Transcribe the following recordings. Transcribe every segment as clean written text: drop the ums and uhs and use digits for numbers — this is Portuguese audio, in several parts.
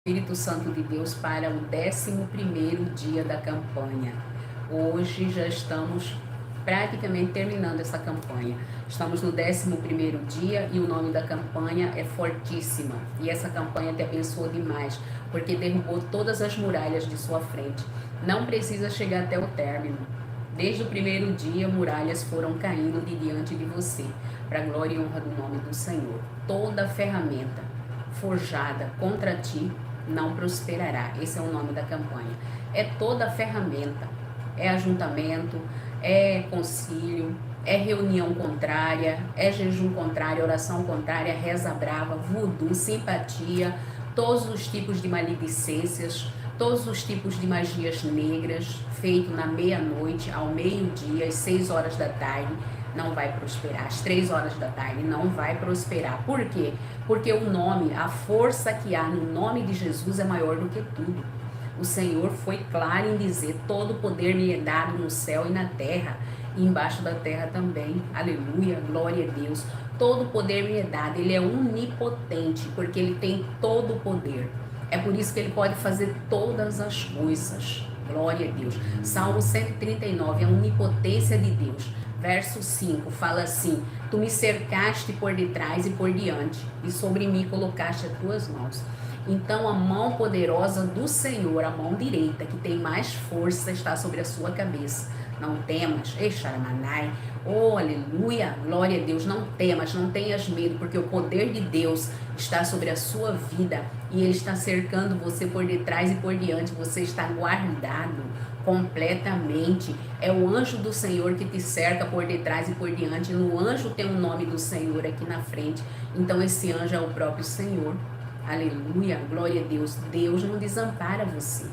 Espírito Santo de Deus para o 11º dia da campanha. Hoje já estamos praticamente terminando essa campanha. Estamos no 11º dia e o nome da campanha é Fortíssima. E essa campanha te abençoou demais, porque derrubou todas as muralhas de sua frente. Não precisa chegar até o término. Desde o primeiro dia, muralhas foram caindo de diante de você, para a glória e honra do nome do Senhor. Toda ferramenta forjada contra ti não prosperará. Esse é o nome da campanha. É toda ferramenta, é ajuntamento, é concílio, é reunião contrária, é jejum contrário, oração contrária, reza brava, voodoo, simpatia, todos os tipos de maledicências, todos os tipos de magias negras, feito na meia-noite, ao meio-dia, às 6 horas da tarde, não vai prosperar. Às 3 horas da tarde não vai prosperar. Por quê? Porque o nome, a força que há no nome de Jesus é maior do que tudo. O Senhor foi claro em dizer: todo poder me é dado no céu e na terra, e embaixo da terra também. Aleluia, glória a Deus. Todo poder me é dado. Ele é onipotente, porque ele tem todo o poder. É por isso que ele pode fazer todas as coisas. Glória a Deus. Salmo 139, a onipotência de Deus. Verso 5, fala assim: tu me cercaste por detrás e por diante, e sobre mim colocaste as tuas mãos. Então a mão poderosa do Senhor, a mão direita, que tem mais força, está sobre a sua cabeça. Não temas, Exaramanai, oh aleluia, glória a Deus, não temas, não tenhas medo, porque o poder de Deus está sobre a sua vida, e Ele está cercando você por detrás e por diante, você está guardado completamente. É o anjo do Senhor que te cerca por detrás e por diante. No anjo tem o nome do Senhor aqui na frente, então esse anjo é o próprio Senhor. Aleluia, glória a Deus. Deus não desampara você.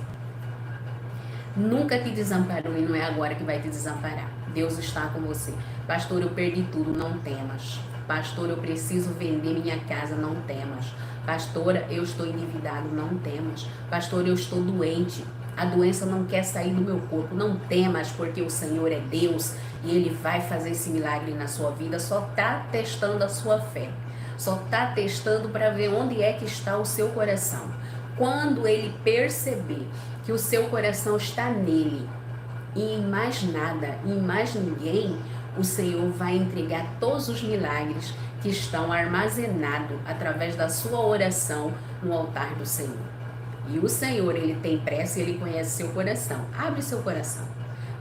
Nunca te desamparou e não é agora que vai te desamparar. Deus está com você. Pastor, eu perdi tudo, não temas. Pastor, eu preciso vender minha casa, não temas. Pastora, eu estou endividado, não temas. Pastor, eu estou doente. A doença não quer sair do meu corpo, não temas, porque o Senhor é Deus e Ele vai fazer esse milagre na sua vida. Só está testando a sua fé. Só está testando para ver onde é que está o seu coração. Quando Ele perceber que o seu coração está nele e em mais nada, e em mais ninguém, o Senhor vai entregar todos os milagres que estão armazenados através da sua oração no altar do Senhor. E o Senhor, Ele tem pressa e Ele conhece seu coração. Abre seu coração.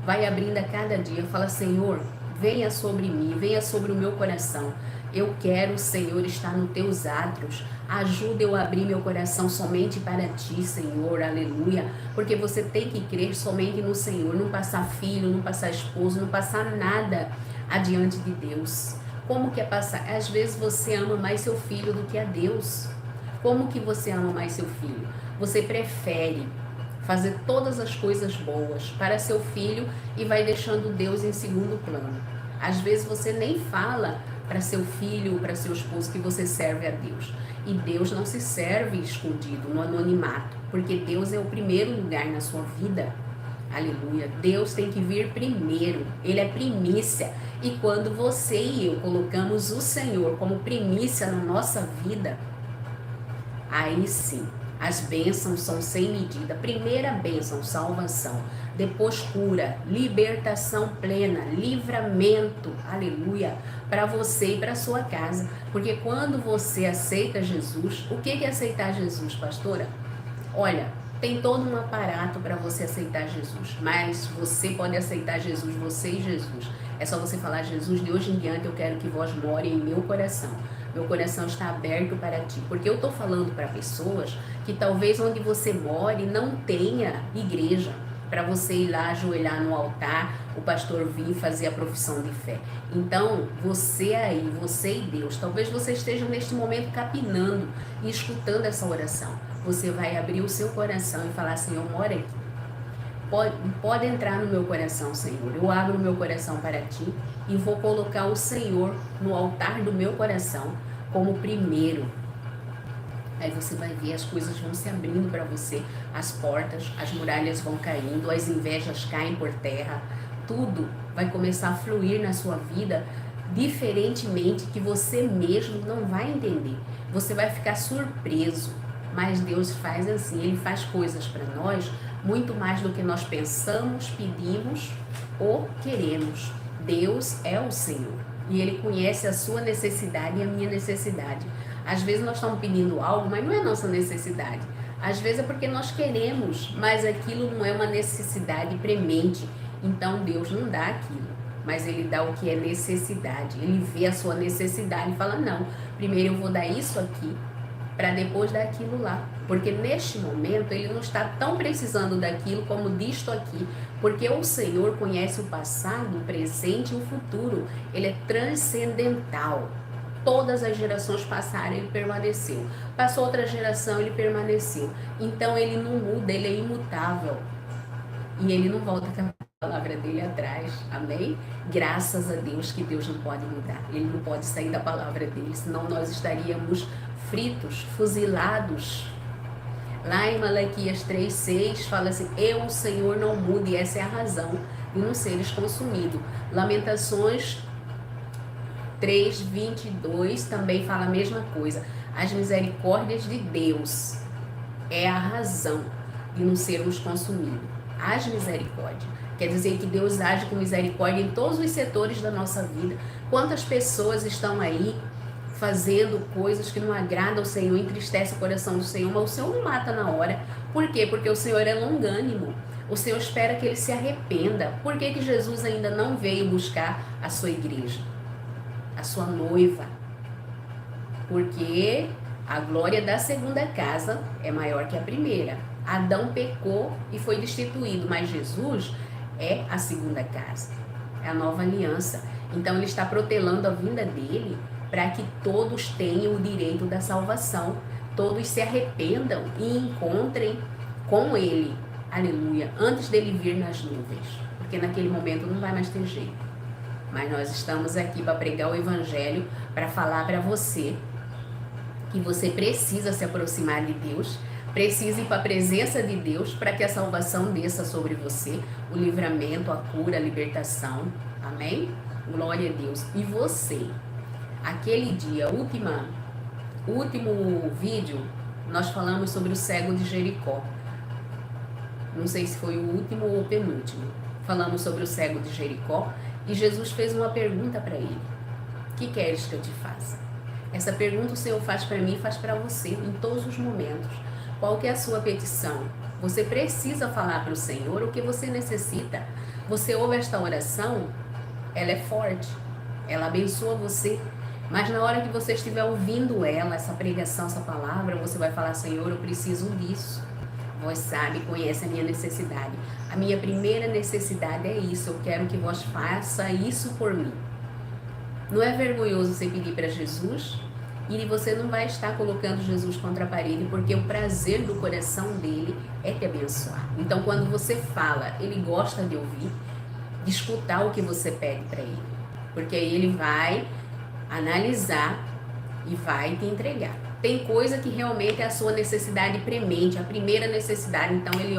Vai abrindo a cada dia. Fala: Senhor, venha sobre mim, venha sobre o meu coração. Eu quero, Senhor, estar nos teus átrios. Ajuda eu a abrir meu coração somente para ti, Senhor, aleluia. Porque você tem que crer somente no Senhor, não passar filho, não passar esposo, não passar nada adiante de Deus. Como que é passar? Às vezes você ama mais seu filho do que a Deus. Como que você ama mais seu filho? Você prefere fazer todas as coisas boas para seu filho e vai deixando Deus em segundo plano. Às vezes você nem fala para seu filho ou para seu esposo que você serve a Deus. E Deus não se serve escondido, no anonimato, porque Deus é o primeiro lugar na sua vida. Aleluia. Deus tem que vir primeiro. Ele é primícia. E quando você e eu colocamos o Senhor como primícia na nossa vida, aí sim, as bênçãos são sem medida. Primeira bênção, salvação. Depois cura, libertação plena, livramento, aleluia, para você e para sua casa. Porque quando você aceita Jesus, o que é aceitar Jesus, pastora? Olha, tem todo um aparato para você aceitar Jesus, mas você pode aceitar Jesus, você e Jesus. É só você falar: Jesus, de hoje em diante eu quero que vós more em meu coração. Meu coração está aberto para ti. Porque eu estou falando para pessoas que talvez onde você more não tenha igreja para você ir lá ajoelhar no altar, o pastor vir fazer a profissão de fé. Então, você aí, você e Deus, talvez você esteja neste momento capinando e escutando essa oração. Você vai abrir o seu coração e falar: Senhor, mora aqui. Pode entrar no meu coração, Senhor. Eu abro o meu coração para ti e vou colocar o Senhor no altar do meu coração como primeiro. Aí você vai ver, as coisas vão se abrindo para você, as portas, as muralhas vão caindo, as invejas caem por terra, tudo vai começar a fluir na sua vida diferentemente, que você mesmo não vai entender. Você vai ficar surpreso. Mas Deus faz assim, Ele faz coisas para nós muito mais do que nós pensamos, pedimos ou queremos. Deus é o Senhor e Ele conhece a sua necessidade e a minha necessidade. Às vezes nós estamos pedindo algo, mas não é nossa necessidade. Às vezes é porque nós queremos, mas aquilo não é uma necessidade premente. Então Deus não dá aquilo, mas Ele dá o que é necessidade. Ele vê a sua necessidade e fala, não, primeiro eu vou dar isso aqui, para depois dar aquilo lá. Porque neste momento Ele não está tão precisando daquilo como disto aqui. Porque o Senhor conhece o passado, o presente e o futuro. Ele é transcendental. Todas as gerações passaram, Ele permaneceu. Passou outra geração, Ele permaneceu. Então Ele não muda, Ele é imutável. E Ele não volta com a palavra dele atrás. Amém? Graças a Deus que Deus não pode mudar. Ele não pode sair da palavra dele, senão nós estaríamos fritos, fuzilados. Lá em Malaquias 3:6 fala assim, eu, o Senhor, não mudo, e essa é a razão de não seres consumido. Lamentações 3:22 também fala a mesma coisa. As misericórdias de Deus é a razão de não sermos consumidos. As misericórdias. Quer dizer que Deus age com misericórdia em todos os setores da nossa vida. Quantas pessoas estão aí fazendo coisas que não agradam ao Senhor, entristece o coração do Senhor, mas o Senhor não mata na hora. Por quê? Porque o Senhor é longânimo. O Senhor espera que ele se arrependa. Por que que Jesus ainda não veio buscar a sua igreja? A sua noiva? Porque a glória da segunda casa é maior que a primeira. Adão pecou e foi destituído, mas Jesus é a segunda casa, é a nova aliança. Então ele está protelando a vinda dele para que todos tenham o direito da salvação, todos se arrependam e encontrem com ele, aleluia, antes dele vir nas nuvens, porque naquele momento não vai mais ter jeito. Mas nós estamos aqui para pregar o evangelho, para falar para você que você precisa se aproximar de Deus, precisa ir para a presença de Deus para que a salvação desça sobre você, o livramento, a cura, a libertação. Amém? Glória a Deus. E você, aquele dia, último vídeo, nós falamos sobre o cego de Jericó. Não sei se foi o último ou o penúltimo. Falamos sobre o cego de Jericó e Jesus fez uma pergunta para ele. O que queres que eu te faça? Essa pergunta o Senhor faz para mim e faz para você em todos os momentos. Qual que é a sua petição? Você precisa falar para o Senhor o que você necessita. Você ouve esta oração, ela é forte, ela abençoa você. Mas na hora que você estiver ouvindo ela, essa pregação, essa palavra, você vai falar, Senhor, eu preciso disso. Vós sabe, conhece a minha necessidade. A minha primeira necessidade é isso. Eu quero que vós faça isso por mim. Não é vergonhoso você pedir para Jesus? E você não vai estar colocando Jesus contra a parede, porque o prazer do coração dele é te abençoar. Então, quando você fala, ele gosta de ouvir, de escutar o que você pede para ele. Porque aí ele vai analisar e vai te entregar. Tem coisa que realmente é a sua necessidade premente, a primeira necessidade, então ele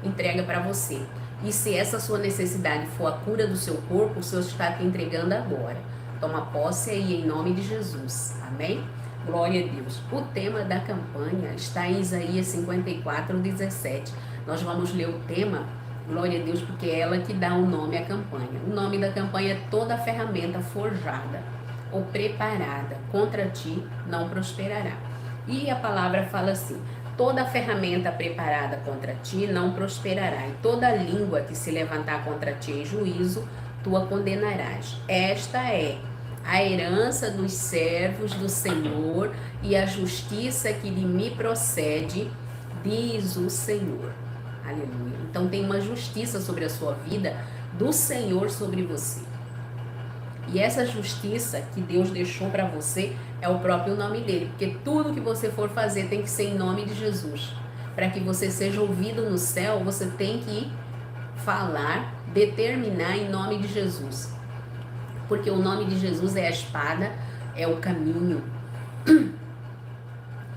entrega para você. E se essa sua necessidade for a cura do seu corpo, o Senhor está te entregando agora. Toma posse aí em nome de Jesus. Amém? Glória a Deus. O tema da campanha está em Isaías 54:17. Nós vamos ler o tema, glória a Deus, porque é ela que dá o nome à campanha. O nome da campanha é toda ferramenta forjada ou preparada contra ti não prosperará. E a palavra fala assim, toda ferramenta preparada contra ti não prosperará, e toda língua que se levantar contra ti em juízo, tu a condenarás. Esta é a herança dos servos do Senhor e a justiça que de mim procede, diz o Senhor. Aleluia. Então tem uma justiça sobre a sua vida do Senhor sobre você. E essa justiça que Deus deixou para você é o próprio nome dele. Porque tudo que você for fazer tem que ser em nome de Jesus. Para que você seja ouvido no céu, você tem que falar, determinar em nome de Jesus. Porque o nome de Jesus é a espada, é o caminho.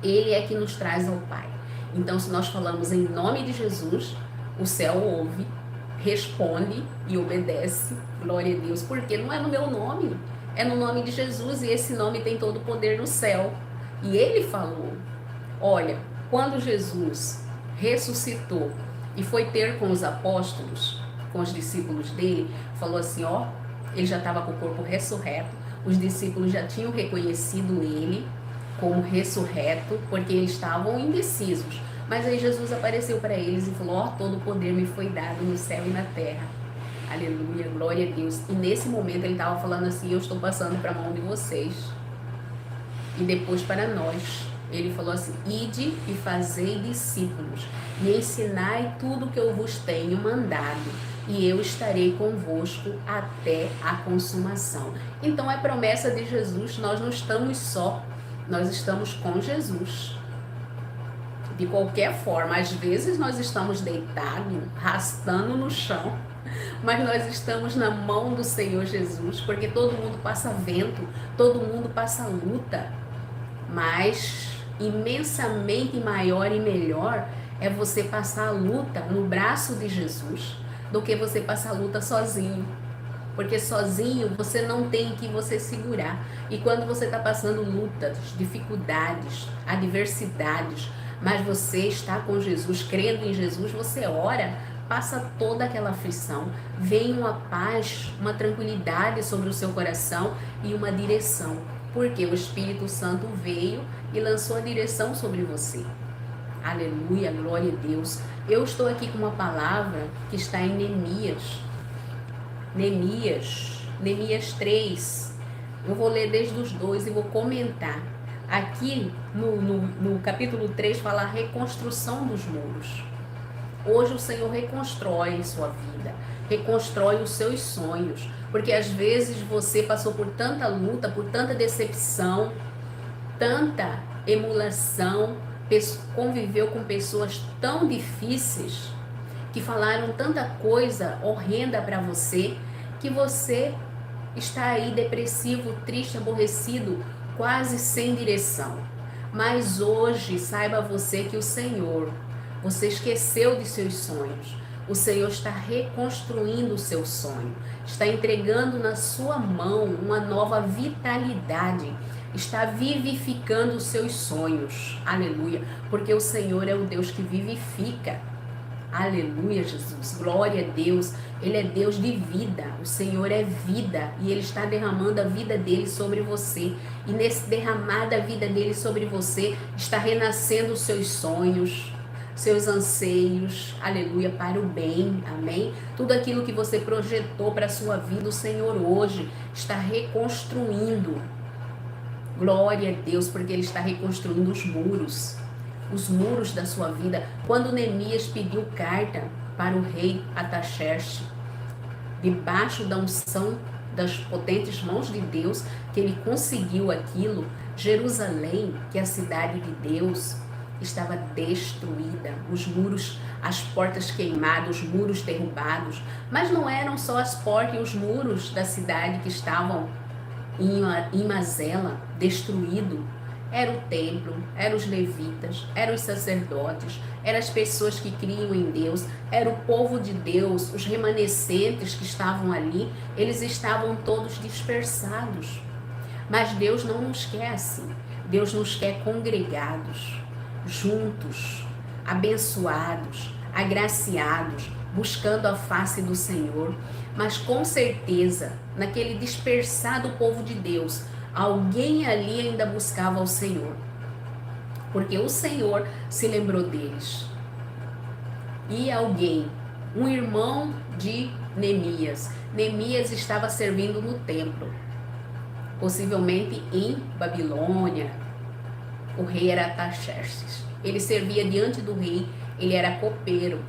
Ele é que nos traz ao Pai. Então, se nós falamos em nome de Jesus, o céu ouve, responde e obedece. Glória a Deus. Porque não é no meu nome, é no nome de Jesus. E esse nome tem todo o poder no céu. E ele falou, olha, Quando Jesus ressuscitou e foi ter com os apóstolos, com os discípulos dele, falou assim, ó, ele já estava com o corpo ressurreto, os discípulos já tinham reconhecido ele como ressurreto, porque eles estavam indecisos. Mas aí Jesus apareceu para eles e falou, ó, todo o poder me foi dado no céu e na terra. Aleluia, glória a Deus. E nesse momento ele estava falando assim, eu estou passando para a mão de vocês. E depois para nós. Ele falou assim, ide e fazei discípulos, e ensinai tudo que eu vos tenho mandado, e eu estarei convosco até a consumação. Então é promessa de Jesus, nós não estamos só, nós estamos com Jesus. De qualquer forma, às vezes nós estamos deitados, rastando no chão, mas nós estamos na mão do Senhor Jesus, porque todo mundo passa vento, todo mundo passa luta, mas imensamente maior e melhor é você passar a luta no braço de Jesus do que você passar a luta sozinho, porque sozinho você não tem que você segurar. E quando você está passando lutas, dificuldades, adversidades, mas você está com Jesus, crendo em Jesus, você ora, passa toda aquela aflição, vem uma paz, uma tranquilidade sobre o seu coração e uma direção, porque o Espírito Santo veio e lançou a direção sobre você. Aleluia, glória a Deus. Eu estou aqui com uma palavra que está em Neemias 3. Eu vou ler desde os 2 e vou comentar. Aqui no capítulo 3 fala a reconstrução dos muros. Hoje o Senhor reconstrói sua vida, reconstrói os seus sonhos, porque às vezes você passou por tanta luta, por tanta decepção, tanta emulação, conviveu com pessoas tão difíceis, que falaram tanta coisa horrenda para você, que você está aí depressivo, triste, aborrecido, quase sem direção. Mas hoje, saiba você que o Senhor, você esqueceu de seus sonhos. O Senhor está reconstruindo o seu sonho, está entregando na sua mão uma nova vitalidade, está vivificando os seus sonhos. Aleluia, porque o Senhor é o Deus que vivifica. Aleluia, Jesus, glória a Deus. Ele é Deus de vida, o Senhor é vida e Ele está derramando a vida dele sobre você. E nesse derramar da vida dele sobre você, está renascendo os seus sonhos, seus anseios, aleluia, para o bem, amém? Tudo aquilo que você projetou para a sua vida, o Senhor hoje está reconstruindo. Glória a Deus, porque Ele está reconstruindo os muros da sua vida. Quando Neemias pediu carta para o rei Artaxerxes, debaixo da unção das potentes mãos de Deus, que ele conseguiu aquilo, Jerusalém, que é a cidade de Deus, estava destruída, os muros, as portas queimadas, os muros derrubados. Mas não eram só as portas e os muros da cidade que estavam em Mazela, destruído. Era o templo, eram os levitas, eram os sacerdotes, eram as pessoas que criam em Deus, era o povo de Deus, os remanescentes que estavam ali, eles estavam todos dispersados. Mas Deus não nos quer assim. Deus nos quer congregados, juntos, abençoados, agraciados, buscando a face do Senhor. Mas com certeza, naquele dispersado povo de Deus, alguém ali ainda buscava o Senhor, porque o Senhor se lembrou deles. E alguém, um irmão de Neemias, Neemias estava servindo no templo, possivelmente em Babilônia. O rei era Artaxerxes. Ele servia diante do rei, ele era copeiro,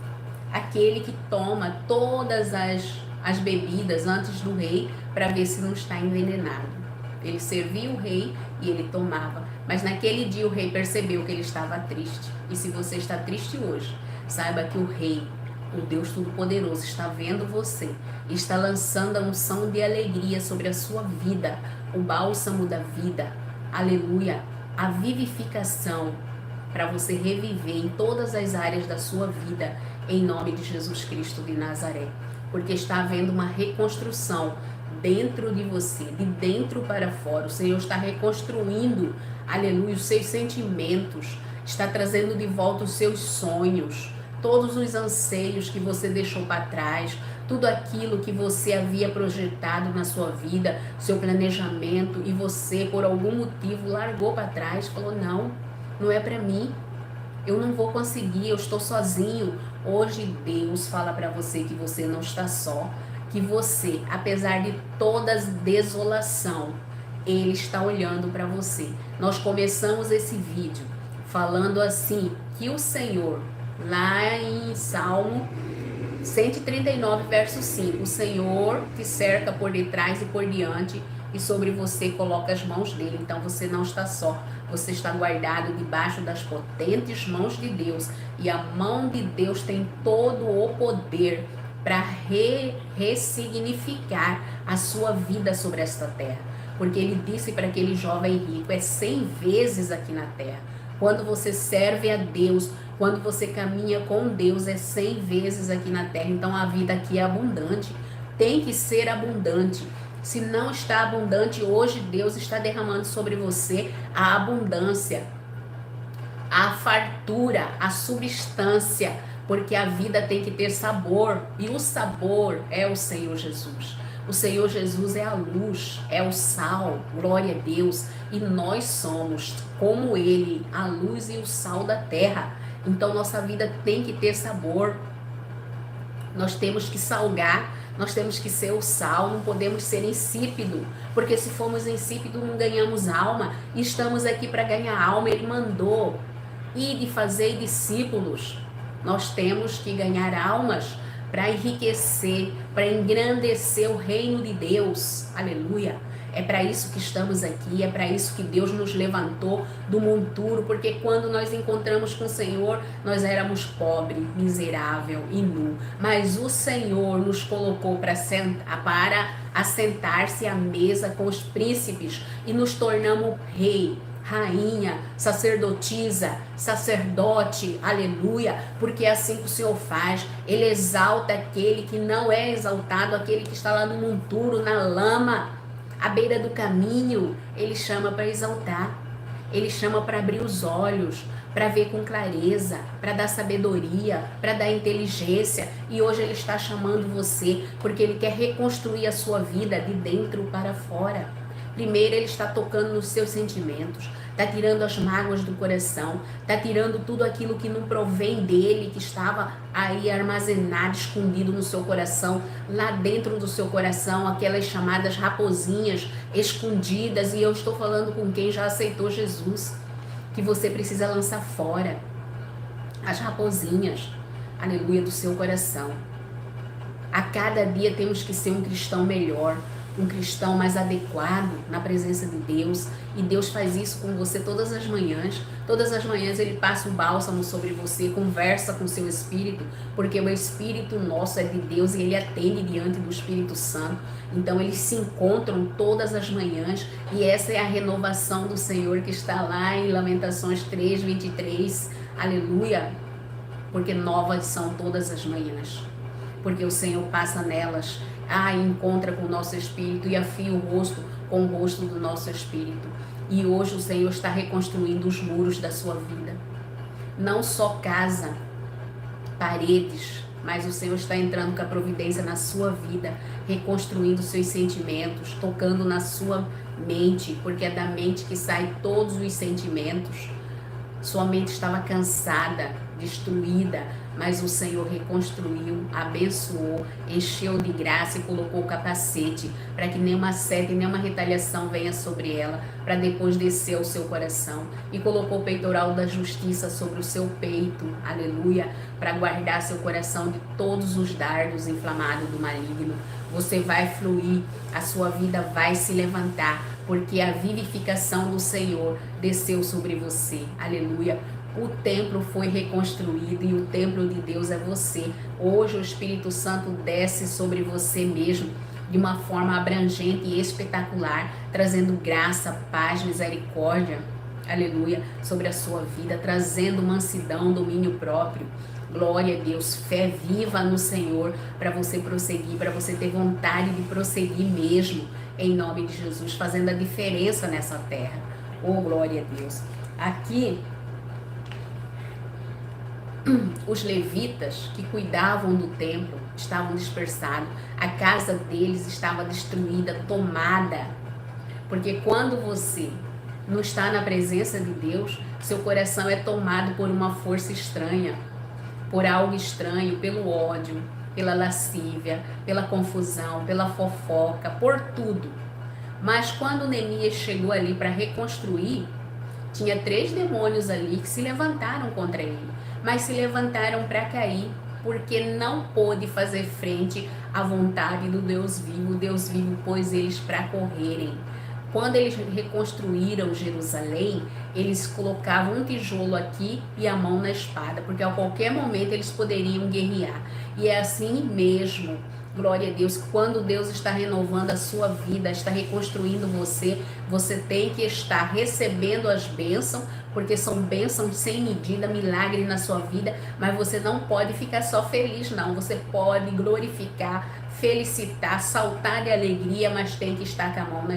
aquele que toma todas as bebidas antes do rei para ver se não está envenenado. Ele servia o rei e ele tomava. Mas naquele dia o rei percebeu que ele estava triste. E se você está triste hoje, saiba que o rei, o Deus Todo-Poderoso, está vendo você. E está lançando a unção de alegria sobre a sua vida. O bálsamo da vida. Aleluia. A vivificação para você reviver em todas as áreas da sua vida. Em nome de Jesus Cristo de Nazaré. Porque está havendo uma reconstrução dentro de você, de dentro para fora. O Senhor está reconstruindo, aleluia, os seus sentimentos. está trazendo de volta os seus sonhos, todos os anseios que você deixou para trás, tudo aquilo que você havia projetado na sua vida, seu planejamento, e você, por algum motivo, largou para trás, falou, não, não é para mim, eu não vou conseguir, eu estou sozinho. Hoje Deus fala para você que você não está só, que você, apesar de toda desolação, Ele está olhando para você. Nós começamos esse vídeo falando assim, que o Senhor, lá em Salmo 139, verso 5, o Senhor te cerca por detrás e por diante, e sobre você coloca as mãos dele. Então você não está só, você está guardado debaixo das potentes mãos de Deus, e a mão de Deus tem todo o poder para ressignificar a sua vida sobre esta terra, porque ele disse para aquele jovem rico, é 100 vezes aqui na terra. Quando você serve a Deus, quando você caminha com Deus, é 100 vezes aqui na terra. Então a vida aqui é abundante, tem que ser abundante. Se não está abundante, hoje Deus está derramando sobre você a abundância, a fartura, a substância, porque a vida tem que ter sabor, e o sabor é o Senhor Jesus. O Senhor Jesus é a luz, é o sal, glória a Deus, e nós somos, como Ele, a luz e o sal da terra. Então nossa vida tem que ter sabor, nós temos que salgar, nós temos que ser o sal, não podemos ser insípido, porque se formos insípido não ganhamos alma, e estamos aqui para ganhar alma. Ele mandou ir de fazer discípulos, nós temos que ganhar almas para enriquecer, para engrandecer o reino de Deus, aleluia. É para isso que estamos aqui, é para isso que Deus nos levantou do monturo, porque quando nós encontramos com o Senhor, nós éramos pobre, miserável e nu, mas o Senhor nos colocou para assentar-se à mesa com os príncipes, e nos tornamos rei, rainha, sacerdotisa, sacerdote, aleluia, porque é assim que o Senhor faz. Ele exalta aquele que não é exaltado, aquele que está lá no monturo, na lama, à beira do caminho. Ele chama para exaltar, ele chama para abrir os olhos, para ver com clareza, para dar sabedoria, para dar inteligência. E hoje ele está chamando você, porque ele quer reconstruir a sua vida de dentro para fora. Primeiro ele está tocando nos seus sentimentos, está tirando as mágoas do coração, está tirando tudo aquilo que não provém dele, que estava aí armazenado, escondido no seu coração, lá dentro do seu coração, aquelas chamadas raposinhas escondidas. E eu estou falando com quem já aceitou Jesus, que você precisa lançar fora as raposinhas, aleluia, do seu coração. A cada dia temos que ser um cristão melhor, um cristão mais adequado na presença de Deus, e Deus faz isso com você todas as manhãs. Todas as manhãs ele passa um bálsamo sobre você, conversa com o seu espírito, porque o espírito nosso é de Deus e ele atende diante do Espírito Santo. Então eles se encontram todas as manhãs, e essa é a renovação do Senhor que está lá em Lamentações 3:23, aleluia, porque novas são todas as manhãs, porque o Senhor passa nelas, encontra com o nosso espírito e afia o rosto com o rosto do nosso espírito. E hoje o Senhor está reconstruindo os muros da sua vida, não só casa, paredes, mas o Senhor está entrando com a providência na sua vida, reconstruindo seus sentimentos, tocando na sua mente, porque é da mente que saem todos os sentimentos. Sua mente estava cansada, destruída, mas o Senhor reconstruiu, abençoou, encheu de graça e colocou o capacete para que nenhuma seta e nenhuma retaliação venha sobre ela, para depois descer ao seu coração. E colocou o peitoral da justiça sobre o seu peito, aleluia, para guardar seu coração de todos os dardos inflamados do maligno. Você vai fluir, a sua vida vai se levantar, porque a vivificação do Senhor desceu sobre você, aleluia. O templo foi reconstruído e o templo de Deus é você. Hoje o Espírito Santo desce sobre você mesmo de uma forma abrangente e espetacular, trazendo graça, paz, misericórdia, aleluia, sobre a sua vida, trazendo mansidão, domínio próprio. Glória a Deus, fé viva no Senhor, para você prosseguir, para você ter vontade de prosseguir mesmo, em nome de Jesus, fazendo a diferença nessa terra. Oh, glória a Deus. Aqui os levitas que cuidavam do templo estavam dispersados, a casa deles estava destruída, tomada. Porque quando você não está na presença de Deus, seu coração é tomado por uma força estranha, por algo estranho, pelo ódio, pela lascívia, pela confusão, pela fofoca, por tudo. Mas quando Neemias chegou ali para reconstruir, tinha 3 demônios ali que se levantaram contra ele, mas se levantaram para cair, porque não pôde fazer frente à vontade do Deus vivo. O Deus vivo pôs eles para correrem. Quando eles reconstruíram Jerusalém, eles colocavam um tijolo aqui e a mão na espada, porque a qualquer momento eles poderiam guerrear. E é assim mesmo, glória a Deus, quando Deus está renovando a sua vida, está reconstruindo você, você tem que estar recebendo as bênçãos, porque são bênçãos sem medida, milagre na sua vida, mas você não pode ficar só feliz, não. Você pode glorificar, felicitar, saltar de alegria, mas tem que estar com a mão na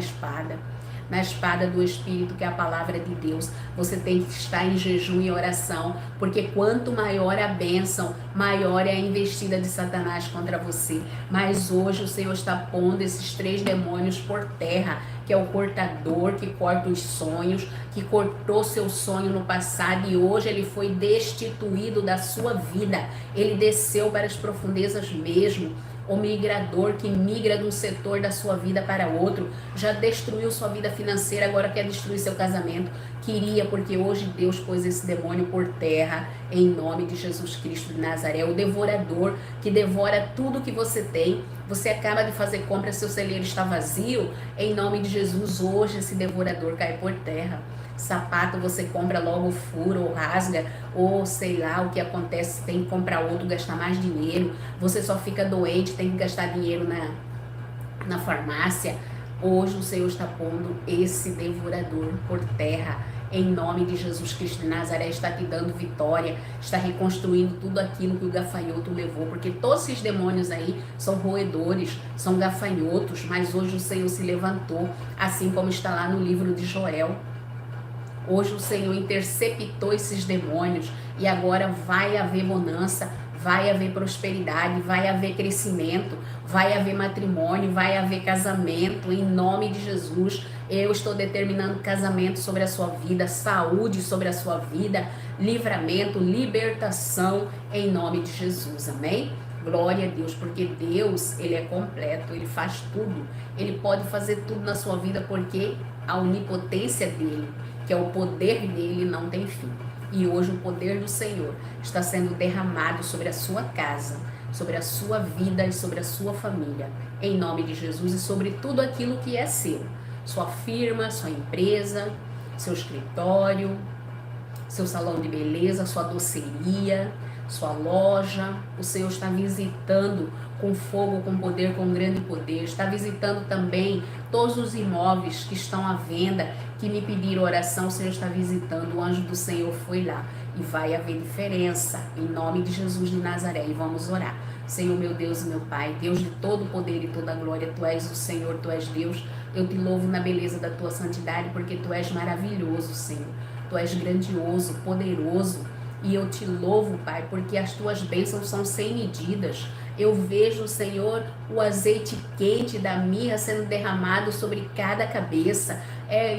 espada do Espírito, que é a palavra de Deus. Você tem que estar em jejum e oração, porque quanto maior a bênção, maior é a investida de Satanás contra você. Mas hoje o Senhor está pondo esses 3 demônios por terra, que é o cortador, que corta os sonhos, que cortou seu sonho no passado e hoje ele foi destituído da sua vida. Ele desceu para as profundezas mesmo. O migrador que migra de um setor da sua vida para outro, já destruiu sua vida financeira, agora quer destruir seu casamento. Queria, porque hoje Deus pôs esse demônio por terra, em nome de Jesus Cristo de Nazaré. O devorador que devora tudo que você tem. Você acaba de fazer compra, seu celeiro está vazio, em nome de Jesus, hoje esse devorador cai por terra. Sapato você compra, logo fura ou rasga, ou sei lá o que acontece, tem que comprar outro, gastar mais dinheiro, você só fica doente, tem que gastar dinheiro na farmácia. Hoje o Senhor está pondo esse devorador por terra, em nome de Jesus Cristo de Nazaré, está te dando vitória, está reconstruindo tudo aquilo que o gafanhoto levou, porque todos esses demônios aí são roedores, são gafanhotos, mas hoje o Senhor se levantou, assim como está lá no livro de Joel. Hoje o Senhor interceptou esses demônios e agora vai haver bonança, vai haver prosperidade, vai haver crescimento, vai haver matrimônio, vai haver casamento, em nome de Jesus. Eu estou determinando casamento sobre a sua vida, saúde sobre a sua vida, livramento, libertação, em nome de Jesus, amém? Glória a Deus, porque Deus, Ele é completo, Ele faz tudo, Ele pode fazer tudo na sua vida, porque a onipotência dEle, que é o poder dEle, não tem fim. E hoje o poder do Senhor está sendo derramado sobre a sua casa, sobre a sua vida e sobre a sua família, em nome de Jesus, e sobre tudo aquilo que é seu, sua firma, sua empresa, seu escritório, seu salão de beleza, sua doceria, sua loja. O Senhor está visitando com fogo, com poder, com grande poder. Está visitando também todos os imóveis que estão à venda, que me pediram oração. O Senhor está visitando. O anjo do Senhor foi lá e vai haver diferença, em nome de Jesus de Nazaré. E vamos orar. Senhor, meu Deus e meu Pai, Deus de todo poder e toda glória, Tu és o Senhor, Tu és Deus. Eu te louvo na beleza da Tua santidade, porque Tu és maravilhoso, Senhor. Tu és grandioso, poderoso. E eu te louvo, Pai, porque as Tuas bênçãos são sem medidas. Eu vejo, Senhor, o azeite quente da mirra sendo derramado sobre cada cabeça.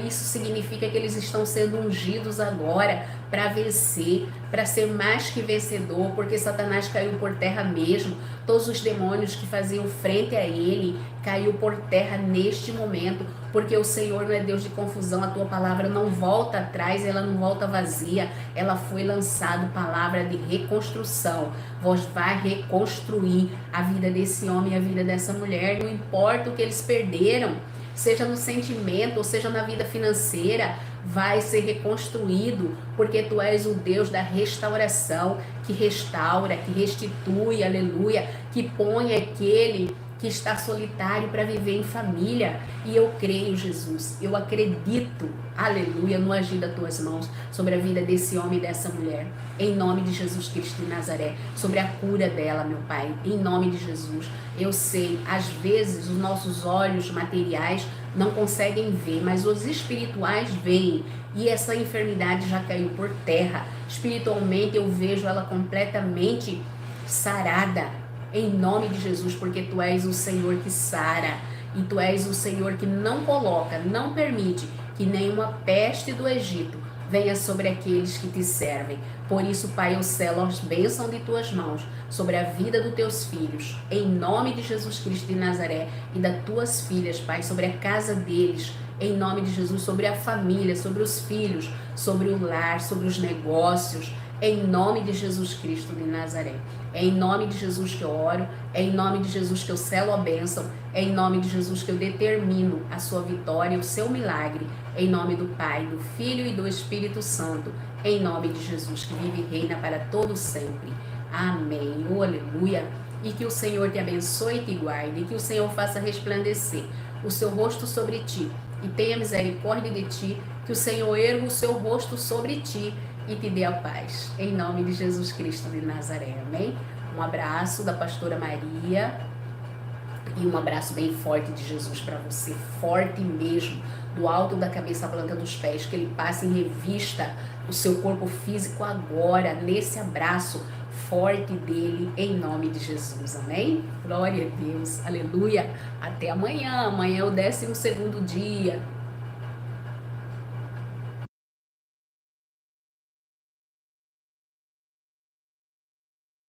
Isso significa que eles estão sendo ungidos agora para vencer, para ser mais que vencedor, porque Satanás caiu por terra mesmo. Todos os demônios que faziam frente a ele caiu por terra neste momento, porque o Senhor não é Deus de confusão. A Tua palavra não volta atrás, ela não volta vazia, ela foi lançada, palavra de reconstrução. Vós vai reconstruir a vida desse homem e a vida dessa mulher, não importa o que eles perderam, seja no sentimento ou seja na vida financeira, vai ser reconstruído, porque Tu és o Deus da restauração, que restaura, que restitui, aleluia, que põe aquele que está solitário para viver em família. E eu creio, Jesus, eu acredito, aleluia, no agir das Tuas mãos sobre a vida desse homem e dessa mulher, em nome de Jesus Cristo de Nazaré, sobre a cura dela, meu Pai, em nome de Jesus. Eu sei, às vezes os nossos olhos materiais não conseguem ver, mas os espirituais veem, e essa enfermidade já caiu por terra, Espiritualmente eu vejo ela completamente sarada, em nome de Jesus, porque tu és o Senhor que sara, e tu és o Senhor que não coloca, não permite que nenhuma peste do Egito venha sobre aqueles que te servem. Por isso, Pai, eu selo as bênçãos de tuas mãos sobre a vida dos teus filhos, em nome de Jesus Cristo de Nazaré, e das tuas filhas, Pai, sobre a casa deles, em nome de Jesus, sobre a família, sobre os filhos, sobre o lar, sobre os negócios, em nome de Jesus Cristo de Nazaré. É em nome de Jesus que eu oro, é em nome de Jesus que eu selo a bênção, é em nome de Jesus que eu determino a sua vitória, o seu milagre, em nome do Pai, do Filho e do Espírito Santo, em nome de Jesus que vive e reina para todo sempre. Amém. Oh, aleluia. E que o Senhor te abençoe e te guarde, e que o Senhor faça resplandecer o seu rosto sobre ti e tenha misericórdia de ti, que o Senhor erga o seu rosto sobre ti e te dê a paz. Em nome de Jesus Cristo de Nazaré. Amém? Um abraço da pastora Maria e um abraço bem forte de Jesus para você, forte mesmo, do alto da cabeça à planta dos pés, que ele passe em revista o seu corpo físico agora, nesse abraço forte dele, em nome de Jesus. Amém? Glória a Deus. Aleluia. Até amanhã. Amanhã é o 12º dia.